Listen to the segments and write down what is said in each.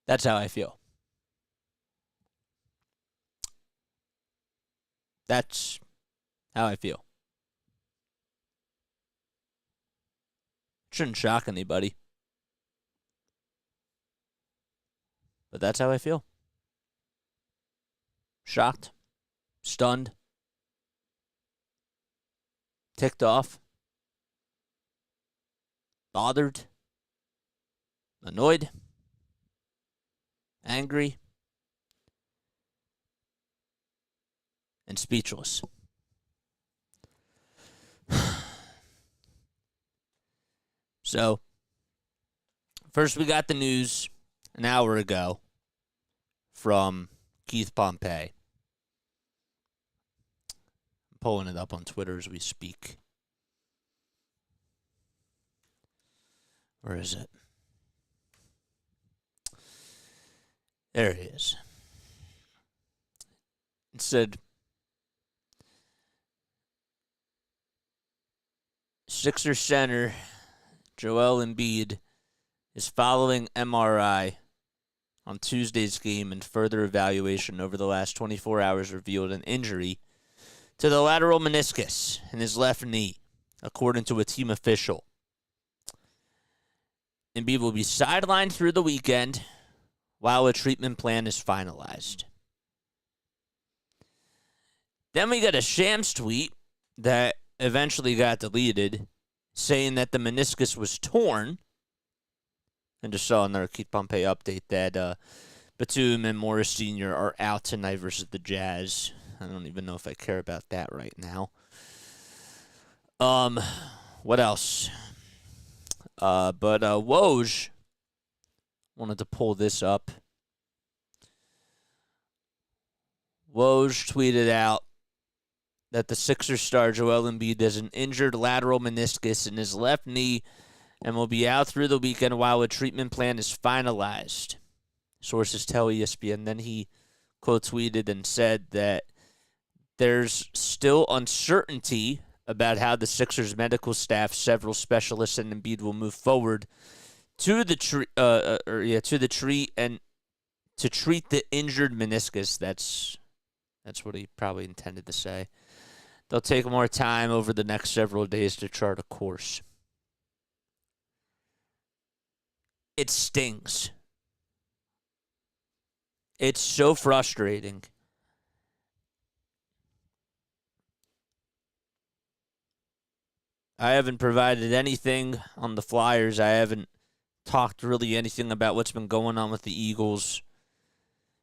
That's how I feel. That's how I feel. Shouldn't shock anybody. But that's how I feel. Shocked. Stunned. Ticked off. Bothered. Annoyed. Angry. And speechless. So, first we got the news an hour ago from Keith Pompey. I'm pulling it up on Twitter as we speak. Where is it? There it is. It said, Sixers center Joel Embiid is following MRI on Tuesday's game, and further evaluation over the last 24 hours revealed an injury to the lateral meniscus in his left knee, according to a team official. Embiid will be sidelined through the weekend while a treatment plan is finalized. Then we got a Shams tweet that eventually got deleted, saying that the meniscus was torn. And just saw another Keith Pompey update that Batum and Morris Sr. are out tonight versus the Jazz. I don't even know if I care about that right now. What else? But Woj wanted to pull this up. Woj tweeted out that the Sixers star Joel Embiid has an injured lateral meniscus in his left knee and will be out through the weekend while a treatment plan is finalized. Sources tell ESPN. Then he quote-tweeted and said that there's still uncertainty about how the Sixers medical staff, several specialists, and Embiid will move forward to the treat the injured meniscus. That's what he probably intended to say. They'll take more time over the next several days to chart a course. It stings. It's so frustrating. I haven't provided anything on the Flyers. I haven't talked really anything about what's been going on with the Eagles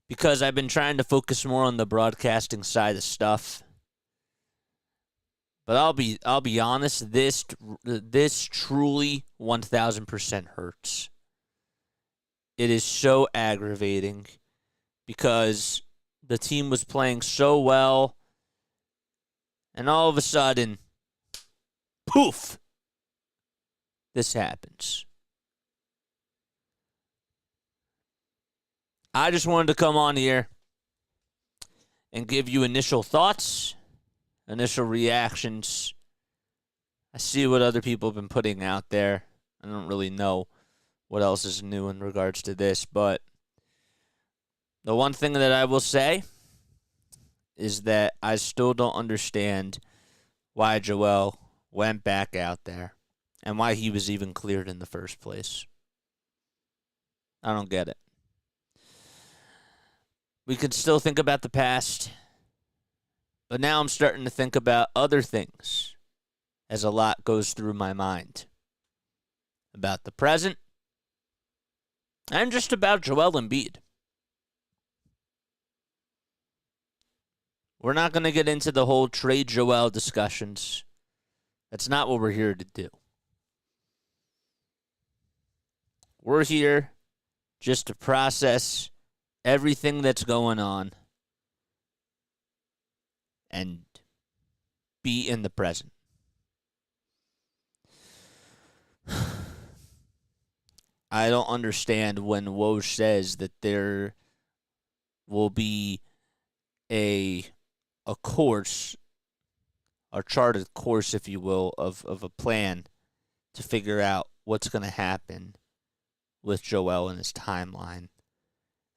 because I've been trying to focus more on the broadcasting side of stuff. But I'll be honest, this truly 1,000% hurts. It is so aggravating because the team was playing so well, and all of a sudden, poof, this happens. I just wanted to come on here and give you initial thoughts, initial reactions. I see what other people have been putting out there. I don't really know what else is new in regards to this, but the one thing that I will say is that I still don't understand why Joel went back out there and why he was even cleared in the first place. I don't get it. We could still think about the past, but now I'm starting to think about other things as a lot goes through my mind about the present and just about Joel Embiid. We're not going to get into the whole trade Joel discussions. That's not what we're here to do. We're here just to process everything that's going on and be in the present. I don't understand when Woj says that there will be a course, or charted course, if you will, of a plan to figure out what's going to happen with Joel and his timeline.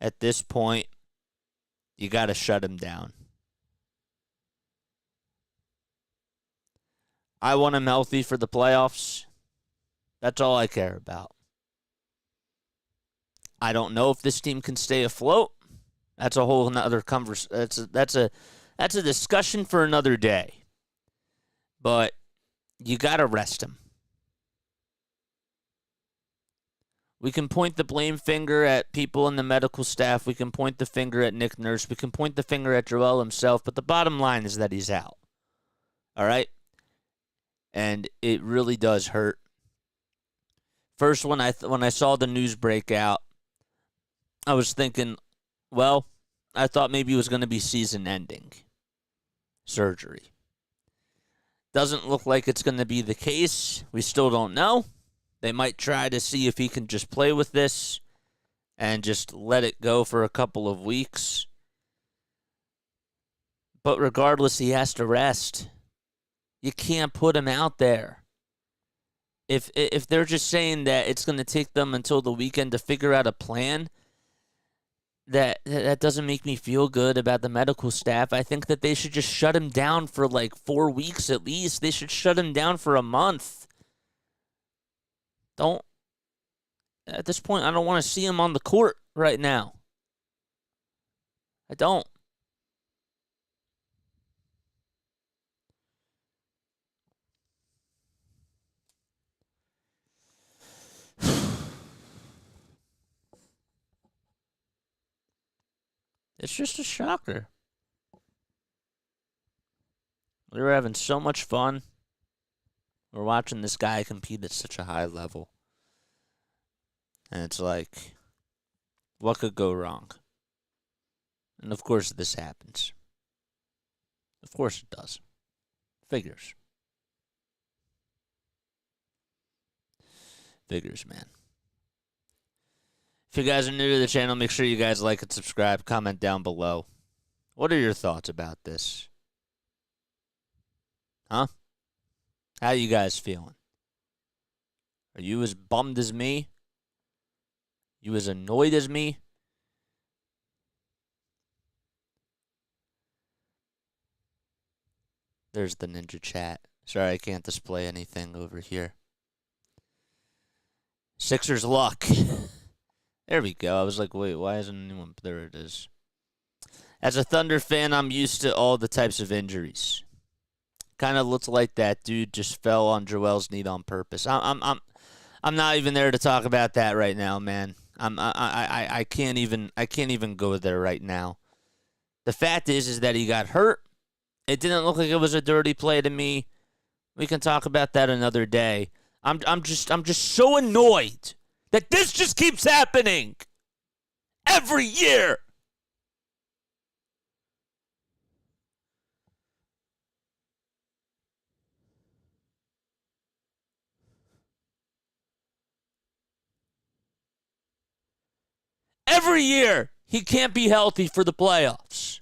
At this point, you got to shut him down. I want him healthy for the playoffs. That's all I care about. I don't know if this team can stay afloat. That's a whole another conversation. That's a discussion for another day. But you got to rest him. We can point the blame finger at people in the medical staff. We can point the finger at Nick Nurse. We can point the finger at Joel himself. But the bottom line is that he's out. All right? And it really does hurt. First, when I saw the news break out, I was thinking, well, I thought maybe it was going to be season-ending surgery. Doesn't look like it's going to be the case. We still don't know. They might try to see if he can just play with this and just let it go for a couple of weeks. But regardless, he has to rest. You can't put him out there. If they're just saying that it's going to take them until the weekend to figure out a plan, that doesn't make me feel good about the medical staff. I think that they should just shut him down for like 4 weeks at least. They should shut him down for a month. At this point, I don't want to see him on the court right now. I don't. It's just a shocker. We were having so much fun. We're watching this guy compete at such a high level. And it's like, what could go wrong? And of course this happens. Of course it does. Figures. Figures, man. If you guys are new to the channel, make sure you guys like and subscribe. Comment down below. What are your thoughts about this? Huh? How you guys feeling? Are you as bummed as me? You as annoyed as me? There's the ninja chat. Sorry, I can't display anything over here. Sixers luck. There we go. I was like, wait, why isn't anyone? There it is. As a Thunder fan, I'm used to all the types of injuries. Kind of looks like that dude just fell on Joel's knee on purpose. I'm not even there to talk about that right now, man. I can't even go there right now. The fact is that he got hurt. It didn't look like it was a dirty play to me. We can talk about that another day. I'm just so annoyed that this just keeps happening every year. Every year, he can't be healthy for the playoffs.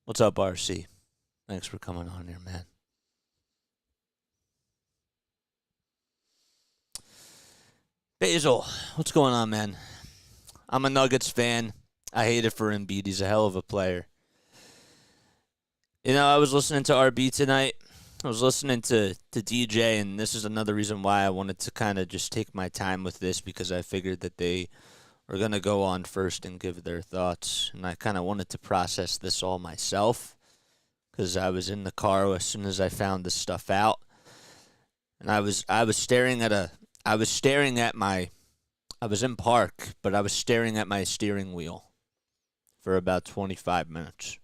What's up, RC? Thanks for coming on here, man. Basil, what's going on, man? I'm a Nuggets fan. I hate it for Embiid. He's a hell of a player. You know, I was listening to RB tonight. I was listening to DJ, and this is another reason why I wanted to kind of just take my time with this, because I figured that they were going to go on first and give their thoughts. And I kind of wanted to process this all myself, because I was in the car as soon as I found this stuff out. And I was staring at my I was in park, but I was staring at my steering wheel for about 25 minutes.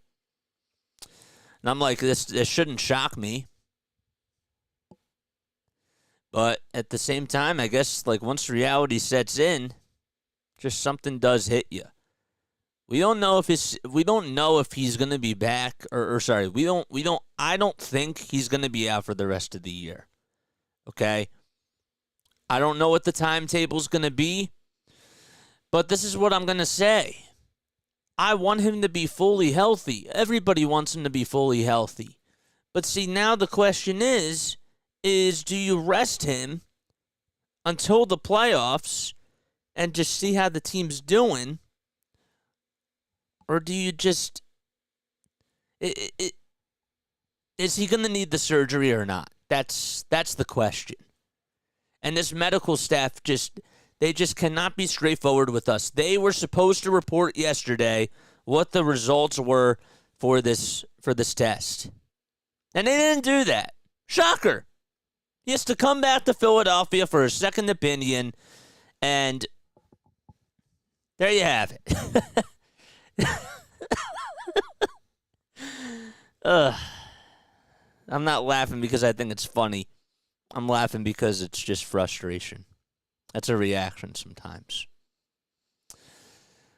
And I'm like, this shouldn't shock me. But at the same time, I guess like once reality sets in, just something does hit you. We don't know if he's gonna be back I don't think he's gonna be out for the rest of the year. Okay? I don't know what the timetable's gonna be, but this is what I'm gonna say. I want him to be fully healthy. Everybody wants him to be fully healthy. But see, now the question is do you rest him until the playoffs and just see how the team's doing? Or do you just... is he going to need the surgery or not? That's the question. And this medical staff they just cannot be straightforward with us. They were supposed to report yesterday what the results were for this test. And they didn't do that. Shocker. He has to come back to Philadelphia for a second opinion, and there you have it. I'm not laughing because I think it's funny. I'm laughing because it's just frustration. That's a reaction sometimes.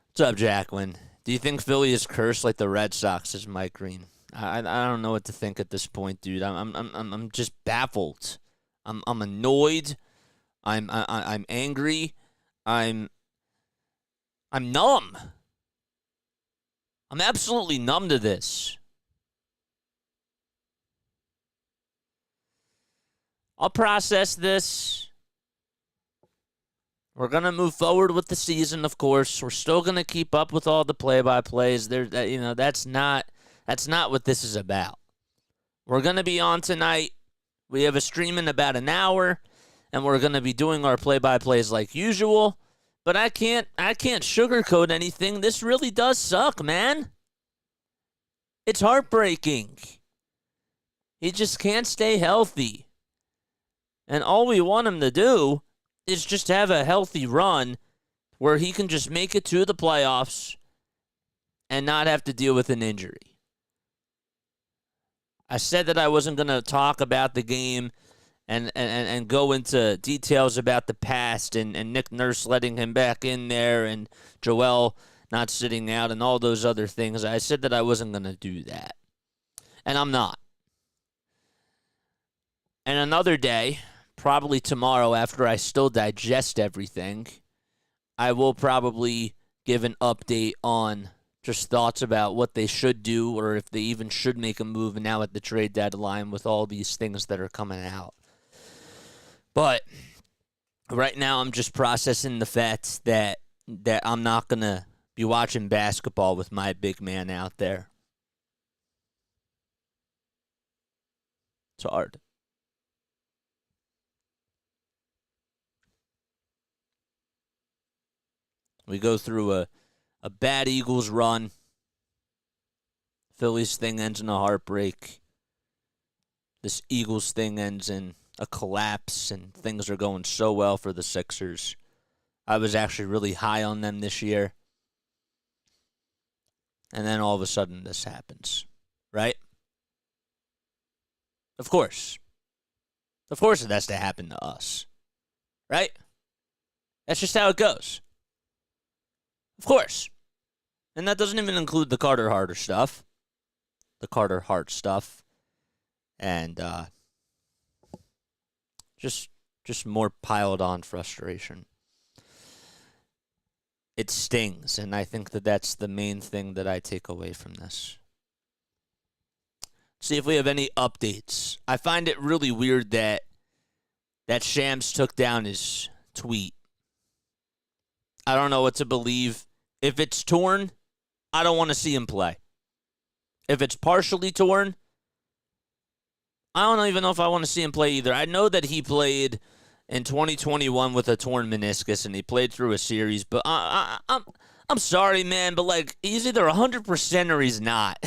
What's up, Jacqueline? Do you think Philly is cursed like the Red Sox? Says Mike Green. I don't know what to think at this point, dude. I'm just baffled. I'm annoyed. I'm angry. I'm numb. I'm absolutely numb to this. I'll process this. We're going to move forward with the season, of course. We're still going to keep up with all the play-by-plays. That's not what this is about. We're going to be on tonight. We have a stream in about an hour, and we're going to be doing our play-by-plays like usual. But I can't sugarcoat anything. This really does suck, man. It's heartbreaking. He just can't stay healthy. And all we want him to do is just have a healthy run where he can just make it to the playoffs and not have to deal with an injury. I said that I wasn't going to talk about the game and go into details about the past and Nick Nurse letting him back in there and Joel not sitting out and all those other things. I said that I wasn't going to do that. And I'm not. And another day, probably tomorrow after I still digest everything, I will probably give an update on just thoughts about what they should do or if they even should make a move now at the trade deadline with all these things that are coming out. But right now I'm just processing the fact that I'm not going to be watching basketball with my big man out there. It's hard. We go through a bad Eagles run. Phillies thing ends in a heartbreak. This Eagles thing ends in a collapse, and things are going so well for the Sixers. I was actually really high on them this year. And then all of a sudden this happens, right? Of course. Of course it has to happen to us, right? That's just how it goes. Of course. And that doesn't even include the Carter Hart stuff. And just more piled on frustration. It stings, and I think that that's the main thing that I take away from this. See if we have any updates. I find it really weird that Shams took down his tweet. I don't know what to believe. If it's torn, I don't want to see him play. If it's partially torn, I don't even know if I want to see him play either. I know that he played in 2021 with a torn meniscus, and he played through a series, but I'm sorry, man, but like he's either 100% or he's not.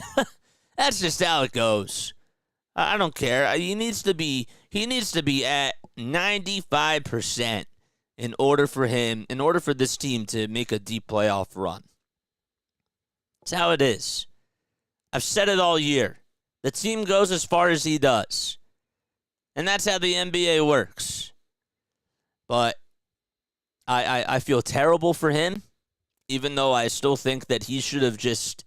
That's just how it goes. I don't care. He needs to be at 95%. In order for this team to make a deep playoff run. That's how it is. I've said it all year. The team goes as far as he does. And that's how the NBA works. But I feel terrible for him, even though I still think that he should have just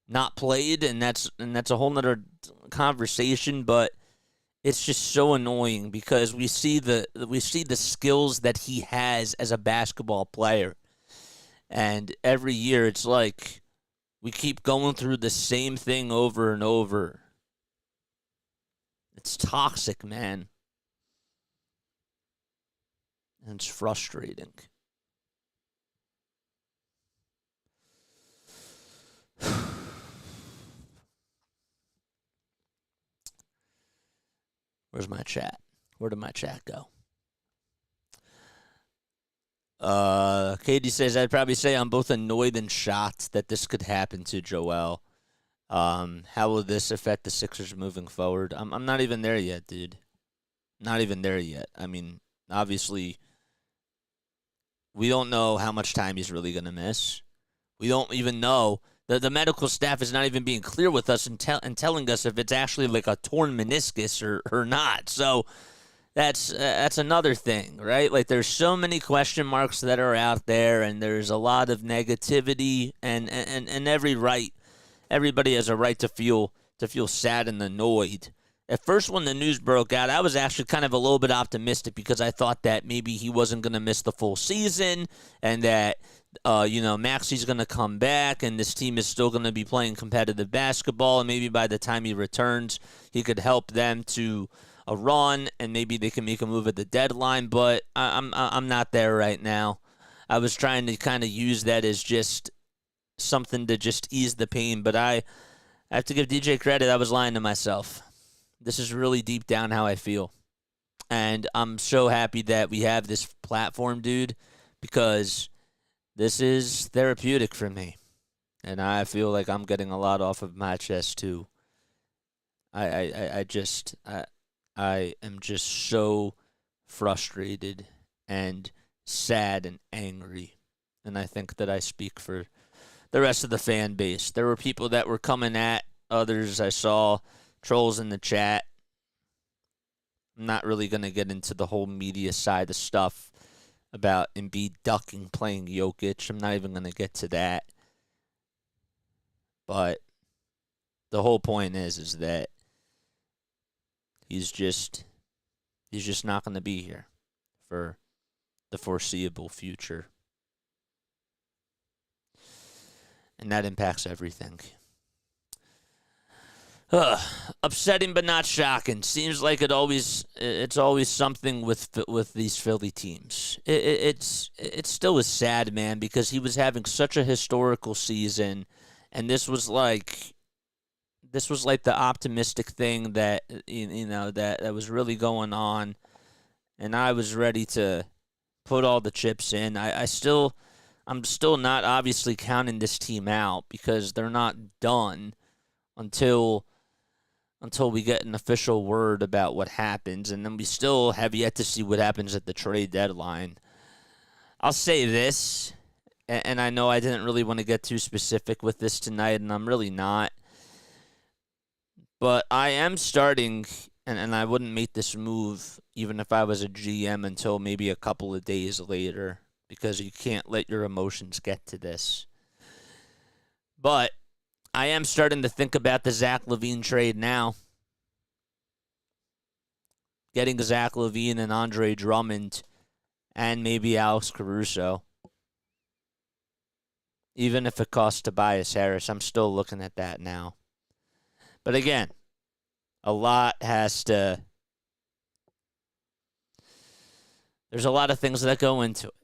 not played, and that's a whole nother conversation, but it's just so annoying because we see the skills that he has as a basketball player. And every year it's like, We keep going through the same thing over and over. It's toxic, man. And it's frustrating. Where's my chat? Where did my chat go? Katie says, I'd probably say I'm both annoyed and shocked that this could happen to Joel. How will this affect the Sixers moving forward? I'm not even there yet, dude. Not even there yet. I mean, obviously, we don't know how much time he's really going to miss. We don't even know. The medical staff is not even being clear with us and telling us if it's actually like a torn meniscus or not. So that's another thing, right? Like there's so many question marks that are out there, and there's a lot of negativity, and everybody has a right to feel sad and annoyed. At first, when the news broke out, I was actually kind of a little bit optimistic because I thought that maybe he wasn't going to miss the full season, and that Maxi's going to come back, and this team is still going to be playing competitive basketball, and maybe by the time he returns, he could help them to a run, and maybe they can make a move at the deadline. But I'm not there right now. I was trying to kind of use that as just something to just ease the pain, but I have to give DJ credit. I was lying to myself. This is really deep down how I feel. And I'm so happy that we have this platform, dude, because this is therapeutic for me. And I feel like I'm getting a lot off of my chest, too. I am just so frustrated and sad and angry. And I think that I speak for the rest of the fan base. There were people that were coming at others. I saw trolls in the chat. I'm not really going to get into the whole media side of stuff about Embiid ducking playing Jokic. I'm not even going to get to that. But the whole point is that he's just not going to be here for the foreseeable future. And that impacts everything. Upsetting but not shocking. Seems like it's always something with these Philly teams. It's still is sad, man, because he was having such a historical season, and this was like the optimistic thing that that was really going on, and I was ready to put all the chips in. I'm still not obviously counting this team out because they're not done until we get an official word about what happens, and then we still have yet to see what happens at the trade deadline. I'll say this, and I know I didn't really want to get too specific with this tonight, and I'm really not, but I am starting, and I wouldn't make this move even if I was a GM until maybe a couple of days later, because you can't let your emotions get to this. But I am starting to think about the Zach LaVine trade now. Getting Zach LaVine and Andre Drummond and maybe Alex Caruso. Even if it costs Tobias Harris, I'm still looking at that now. But again, a lot has to... There's a lot of things that go into it.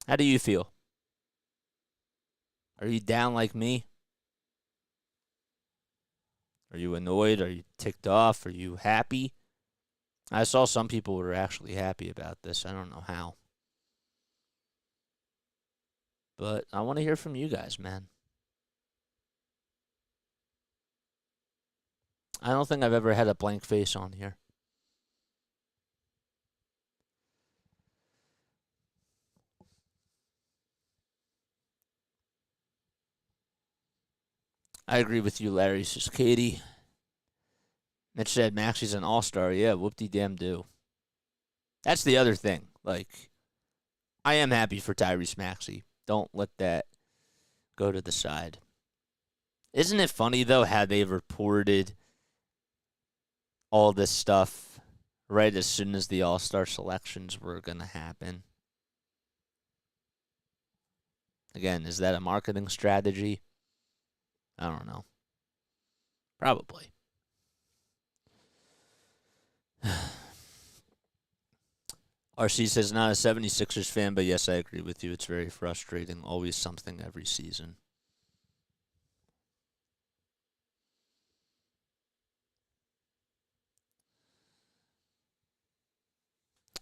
How do you feel? Are you down like me? Are you annoyed? Are you ticked off? Are you happy? I saw some people were actually happy about this. I don't know how. But I want to hear from you guys, man. I don't think I've ever had a blank face on here. I agree with you, Larry, says Katie. Mitch said Maxi's an all-star. Yeah, whoop-de-damn-do. That's the other thing. Like, I am happy for Tyrese Maxey. Don't let that go to the side. Isn't it funny, though, how they've reported all this stuff right as soon as the All-Star selections were going to happen. Again, is that a marketing strategy? I don't know. Probably. RC says, not a 76ers fan, but yes, I agree with you. It's very frustrating. Always something every season.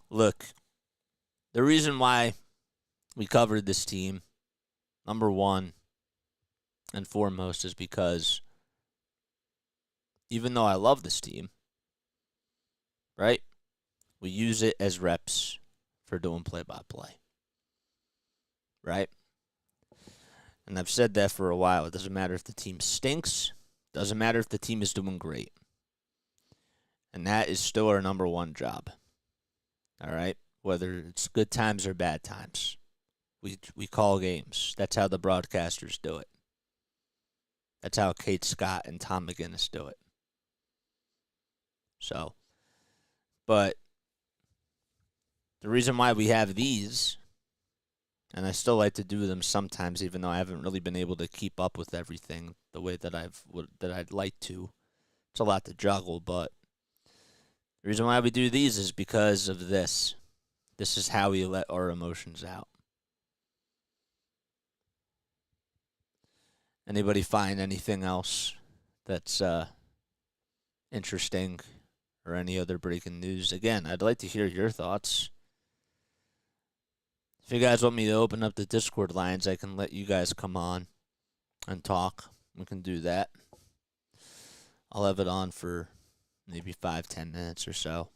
Look, the reason why we covered this team, number one and foremost, is because even though I love this team, right, we use it as reps for doing play-by-play, right? And I've said that for a while. It doesn't matter if the team stinks. Doesn't matter if the team is doing great. And that is still our number one job. All right? Whether it's good times or bad times. We call games. That's how the broadcasters do it. That's how Kate Scott and Tom McGinnis do it. So, but the reason why we have these, and I still like to do them sometimes, even though I haven't really been able to keep up with everything the way that I'd like to. It's a lot to juggle, but the reason why we do these is because of this. This is how we let our emotions out. Anybody find anything else that's interesting or any other breaking news? Again, I'd like to hear your thoughts. If you guys want me to open up the Discord lines, I can let you guys come on and talk. We can do that. I'll have it on for maybe 5-10 minutes or so.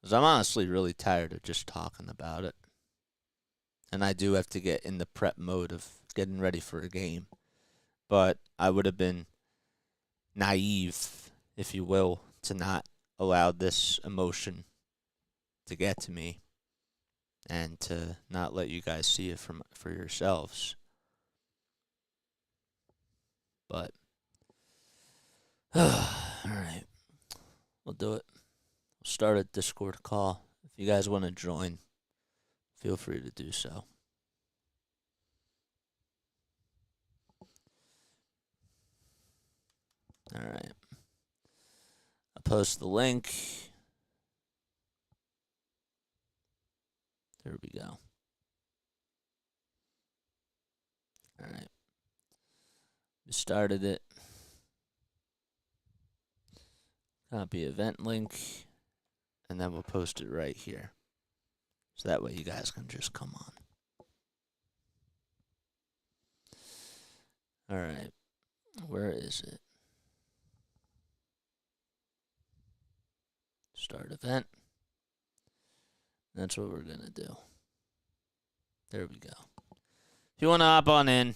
Because I'm honestly really tired of just talking about it. And I do have to get in the prep mode of getting ready for a game. But I would have been naive, if you will, to not allow this emotion to get to me and to not let you guys see it for yourselves. But, all right, we'll do it. We'll start a Discord call. If you guys want to join, feel free to do so. All right. I'll post the link. There we go. All right. We started it. Copy event link. And then we'll post it right here. So that way you guys can just come on. All right. Where is it? Start event. That's what we're going to do. There we go. If you want to hop on in,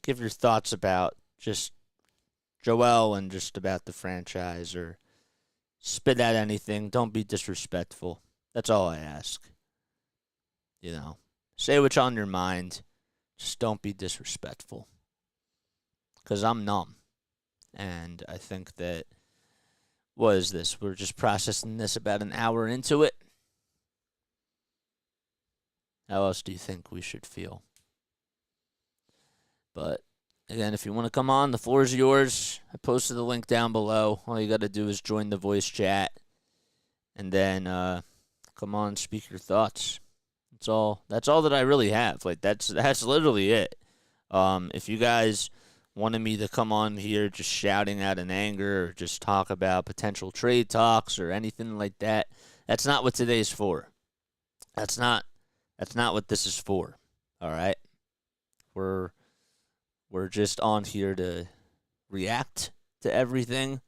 give your thoughts about just Joel and just about the franchise, or spit out anything. Don't be disrespectful. That's all I ask. You know, say what's on your mind. Just don't be disrespectful. Because I'm numb. And I think that, what is this? We're just processing this about an hour into it. How else do you think we should feel? But, again, if you want to come on, the floor is yours. I posted the link down below. All you got to do is join the voice chat. And then come on and speak your thoughts. That's all that I really have. Like, that's literally it. If you guys wanted me to come on here just shouting out in anger or just talk about potential trade talks or anything like that, that's not what today's for. That's not what this is for. All right? We're just on here to react to everything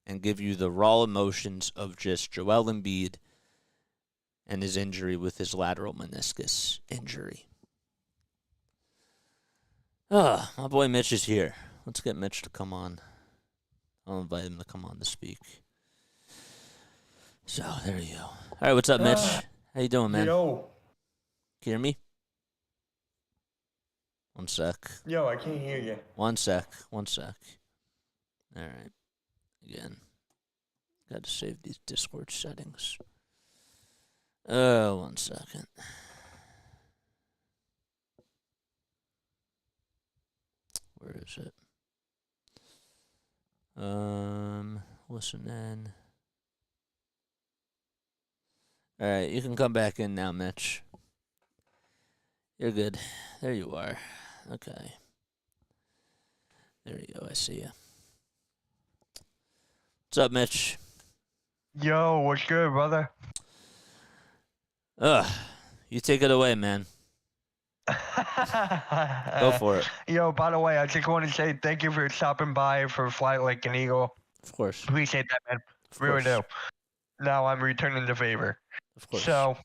and give you the raw emotions of just Joel Embiid and his injury with his lateral meniscus injury. My boy Mitch is here. Let's get Mitch to come on. I'll invite him to come on to speak. So, there you go. All right, what's up, Mitch? How you doing, man? Yo. Can you hear me? One sec. Yo, I can't hear you. One sec. All right. Again. Got to save these Discord settings. 1 second. Where is it? Listen in. All right, you can come back in now, Mitch. You're good. There you are. Okay. There you go. I see you. What's up, Mitch? Yo, what's good, brother? You take it away, man. Go for it. Yo, by the way, I just want to say thank you for stopping by for Flight Like an Eagle. Of course. Appreciate that, man. Of Really course. do. Now I'm returning the favor. Of course. So,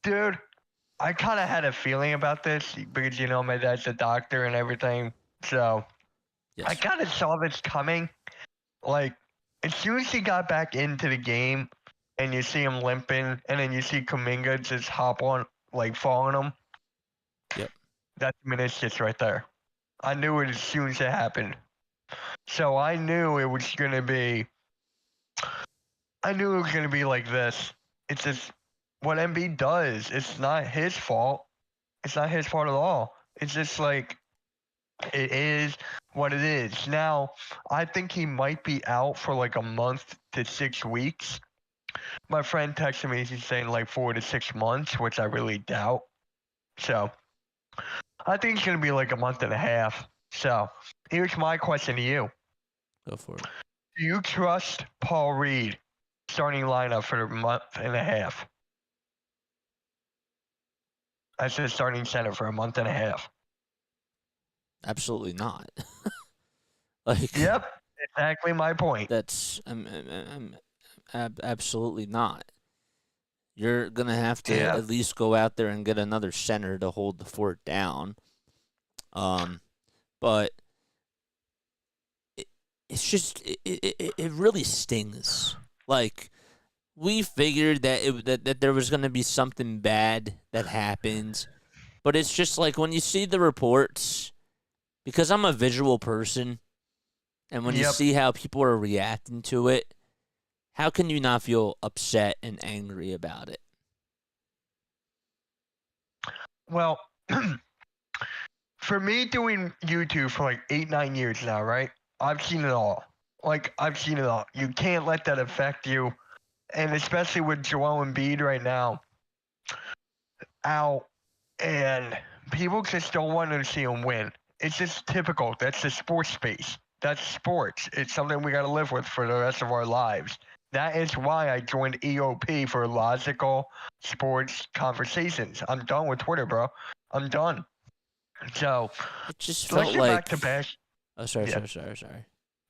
dude, I kind of had a feeling about this because, you know, my dad's a doctor and everything. So, yes. I kind of saw this coming. Like, as soon as he got back into the game and you see him limping and then you see Kuminga just hop on, like, following him. Yep. That's Meniscus right there. I knew it as soon as it happened. So I knew it was going to be like this. It's just what Embiid does. It's not his fault. It's not his fault at all. It's just like it is what it is. Now, I think he might be out for like a month to 6 weeks. My friend texted me, he's saying like 4 to 6 months, which I really doubt. So I think it's going to be like a month and a half. So here's my question to you. Go for it. Do you trust Paul Reed starting lineup for a month and a half? As his starting center for a month and a half. Absolutely not. Like. Yep, exactly my point. That's absolutely not. You're gonna have to at least go out there and get another center to hold the fort down. But it's just it really stings. Like, we figured that that there was gonna be something bad that happened, but it's just like when you see the reports, because I'm a visual person, and when you see how people are reacting to it, how can you not feel upset and angry about it? Well, for me doing YouTube for like 8-9 years now, right? I've seen it all. I've seen it all. You can't let that affect you. And especially with Joel Embiid right now out, and people just don't want to see him win. It's just typical. That's the sports space. That's sports. It's something we got to live with for the rest of our lives. That is why I joined EOP for logical sports conversations. I'm done with Twitter, bro. I'm done. So it just felt like. Back to bash. Oh, sorry.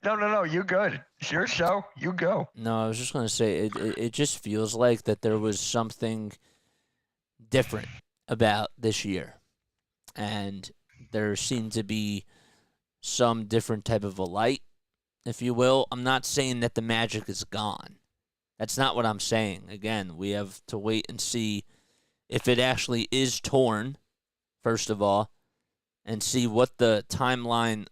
No. You good. It's your show. You go. No, I was just gonna say it just feels like that there was something different about this year, and there seemed to be some different type of a light, if you will. I'm not saying that the magic is gone. That's not what I'm saying. Again, we have to wait and see if it actually is torn, first of all, and see what the timeline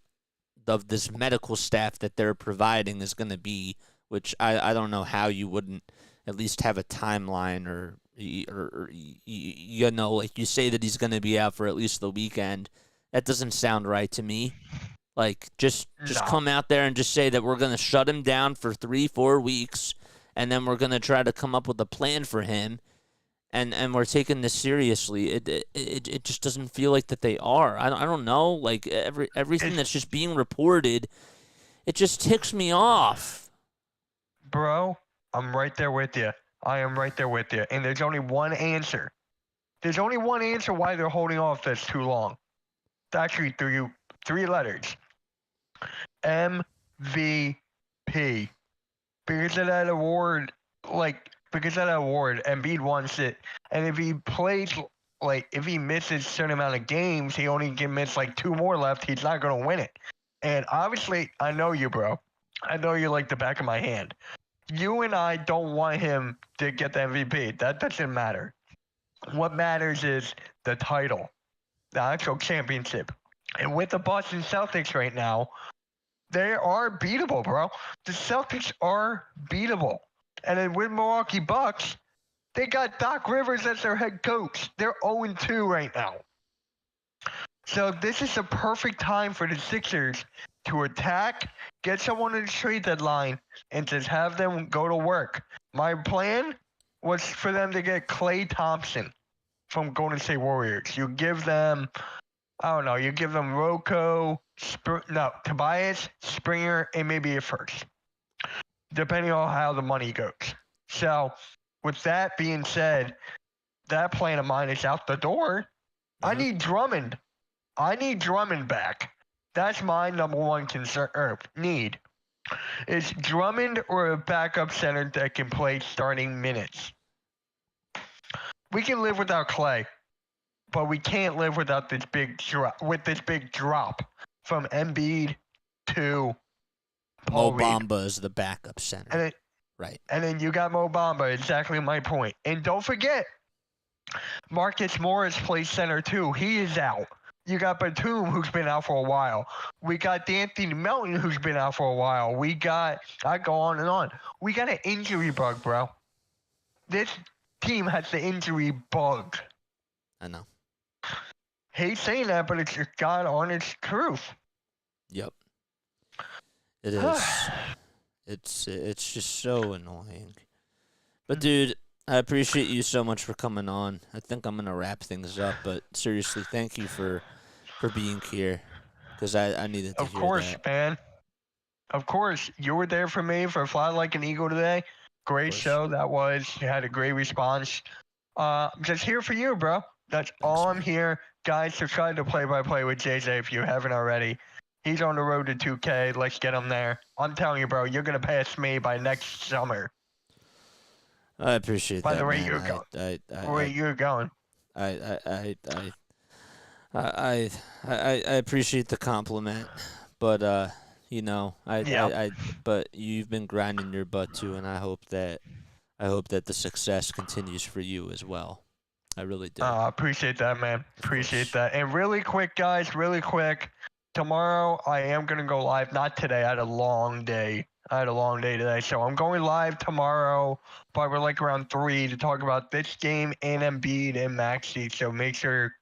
of this medical staff that they're providing is going to be, which I don't know how you wouldn't at least have a timeline or you know, like you say that he's going to be out for at least the weekend. That doesn't sound right to me. Like, just come out there and just say that we're going to shut him down for 3-4 weeks, and then we're going to try to come up with a plan for him, and we're taking this seriously. It just doesn't feel like that they are. I don't know. Like, everything that's just being reported, it just ticks me off. Bro, I'm right there with you. I am right there with you. And there's only one answer. There's only one answer why they're holding off this too long. It's actually three letters. MVP. Because of that award, Embiid wants it. And if he plays, if he misses a certain amount of games, he only can miss 2 more left, he's not going to win it. And obviously, I know you, bro. I know you like the back of my hand. You and I don't want him to get the MVP. That doesn't matter. What matters is the title, the actual championship. And with the Boston Celtics right now, They are beatable, bro. The Celtics are beatable. And then with Milwaukee Bucks, they got Doc Rivers as their head coach. They're 0-2 right now. So this is the perfect time for the Sixers to attack, get someone in the trade deadline, and just have them go to work. My plan was for them to get Klay Thompson from Golden State Warriors. You give them, I don't know, you give them Tobias, Springer, and maybe a first, depending on how the money goes. So with that being said, that plan of mine is out the door. I need Drummond. I need Drummond back. That's my number one concern or need. Is Drummond or a backup center that can play starting minutes. We can live without Klay, but we can't live without this big drop. With this big drop from Embiid to Paul Mo Reed. Bamba is the backup center. Right. And then you got Mo Bamba. Exactly my point. And don't forget, Marcus Morris plays center too. He is out. You got Batum, who's been out for a while. We got D'Anthony Melton, who's been out for a while. I go on and on. We got an injury bug, bro. This team has the injury bug. I know. Hate saying that, but it's just God honest truth. Yep. It is. It's just so annoying. But dude, I appreciate you so much for coming on. I think I'm gonna wrap things up, but seriously, thank you for being here, because I needed to hear that. Of course, man. Of course, you were there for me for Fly Like an Eagle today. Great show that was. You had a great response. Just here for you, bro. That's all I'm here. Guys, subscribe to Play-by-Play with JJ if you haven't already. He's on the road to 2K. Let's get him there. I'm telling you, bro, you're going to pass me by next summer. I appreciate that, by the way man. you're going. Where you're going. I appreciate the compliment, but but you've been grinding your butt too, and I hope that the success continues for you as well. I really do. Appreciate that, man. Appreciate that. And really quick, guys, tomorrow I am going to go live. Not today. I had a long day today. So I'm going live tomorrow, probably like around 3 to talk about this game and Embiid and Maxey. So make sure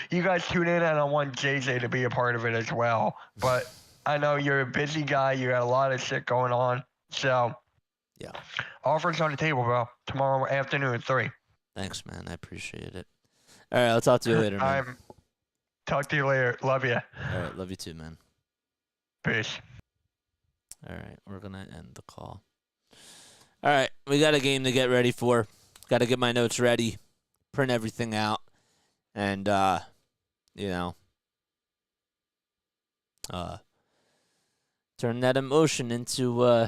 you guys tune in, and I want JJ to be a part of it as well. But I know you're a busy guy. You got a lot of shit going on. So yeah, offers on the table, bro. Tomorrow afternoon at 3. Thanks, man. I appreciate it. All right, I'll talk to you later, man. Talk to you later. Love you. All right, love you too, man. Peace. All right, we're going to end the call. All right, we got a game to get ready for. Got to get my notes ready, print everything out, and, turn that emotion into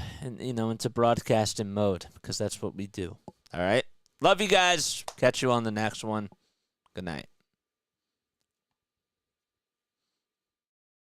broadcasting mode, because that's what we do. All right? Love you guys. Catch you on the next one. Good night.